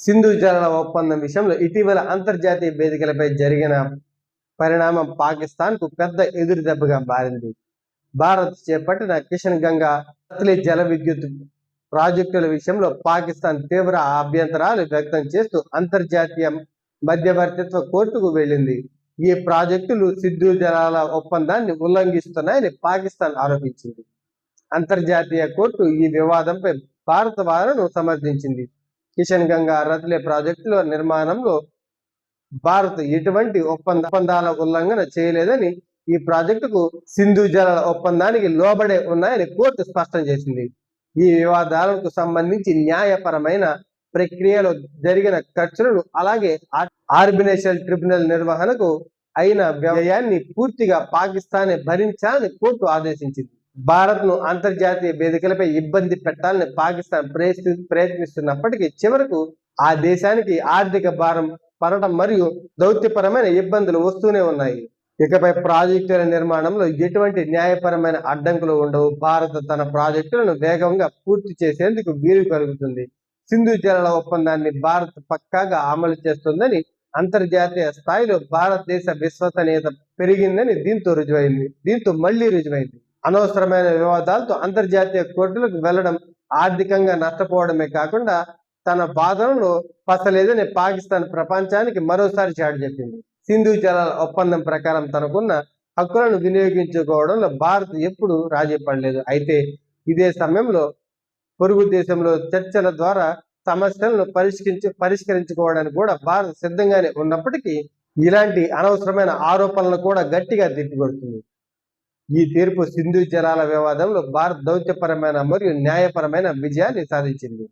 సింధు జలాల ఒప్పందం విషయంలో ఇటీవల అంతర్జాతీయ వేదికలపై జరిగిన పరిణామం పాకిస్తాన్కు పెద్ద ఎదురు దెబ్బగా మారింది. భారత్ చేపట్టిన కిషన్ గంగా సత్లె జల విద్యుత్ ప్రాజెక్టుల విషయంలో పాకిస్తాన్ తీవ్ర అభ్యంతరాలు వ్యక్తం చేస్తూ అంతర్జాతీయ మధ్యవర్తిత్వ కోర్టుకు వెళ్ళింది. ఈ ప్రాజెక్టులు సింధు జలాల ఒప్పందాన్ని ఉల్లంఘిస్తున్నాయని పాకిస్తాన్ ఆరోపించింది. అంతర్జాతీయ కోర్టు ఈ వివాదంపై భారత వాదనను సమర్థించింది. కిషన్ గంగా రత్లే ప్రాజెక్టుల నిర్మాణంలో భారత్ ఎటువంటి ఒప్పందాల ఉల్లంఘన చేయలేదని, ఈ ప్రాజెక్టుకు సింధు జలాల ఒప్పందానికి లోబడే ఉన్నాయని కోర్టు స్పష్టం చేసింది. ఈ వివాదాలకు సంబంధించి న్యాయపరమైన ప్రక్రియలో జరిగిన ఖర్చులను, అలాగే ఆర్బిట్రేషన్ ట్రిబ్యునల్ నిర్వహణకు అయిన వ్యయాన్ని పూర్తిగా పాకిస్తానే భరించాలని కోర్టు ఆదేశించింది. భారత్ ను అంతర్జాతీయ వేదికలపై ఇబ్బంది పెట్టాలని పాకిస్తాన్ ప్రయత్నిస్తున్నప్పటికీ చివరకు ఆ దేశానికి ఆర్థిక భారం పడటం మరియు దౌత్యపరమైన ఇబ్బందులు వస్తూనే ఉన్నాయి. ఇకపై ప్రాజెక్టుల నిర్మాణంలో ఎటువంటి న్యాయపరమైన అడ్డంకులు ఉండవు. భారత్ తన ప్రాజెక్టులను వేగంగా పూర్తి చేసేందుకు వీలు కలుగుతుంది. సింధు జలాల ఒప్పందాన్ని భారత్ పక్కాగా అమలు చేస్తుందని, అంతర్జాతీయ స్థాయిలో భారతదేశ విశ్వసనీయత పెరిగిందని దీంతో మళ్లీ రుజువైంది. అనవసరమైన వివాదాలతో అంతర్జాతీయ కోర్టులకు వెళ్లడం ఆర్థికంగా నష్టపోవడమే కాకుండా తన వాదనలో పసలేదని పాకిస్తాన్ ప్రపంచానికి మరోసారి చాటి చెప్పింది. సింధు జలాల ఒప్పందం ప్రకారం తనకున్న హక్కులను వినియోగించుకోవడంలో భారత్ ఎప్పుడు రాజీ పడలేదు. అయితే ఇదే సమయంలో పొరుగు దేశంలో చర్చల ద్వారా సమస్యలను పరిష్కరించుకోవడానికి కూడా భారత్ సిద్ధంగానే ఉన్నప్పటికీ ఇలాంటి అనవసరమైన ఆరోపణలు కూడా గట్టిగా తిప్పికొడుతుంది. ఈ తీర్పు సింధు జలాల వివాదంలో భారత్ దౌత్యపరమైన మరియు న్యాయపరమైన విజయాన్ని సాధించింది.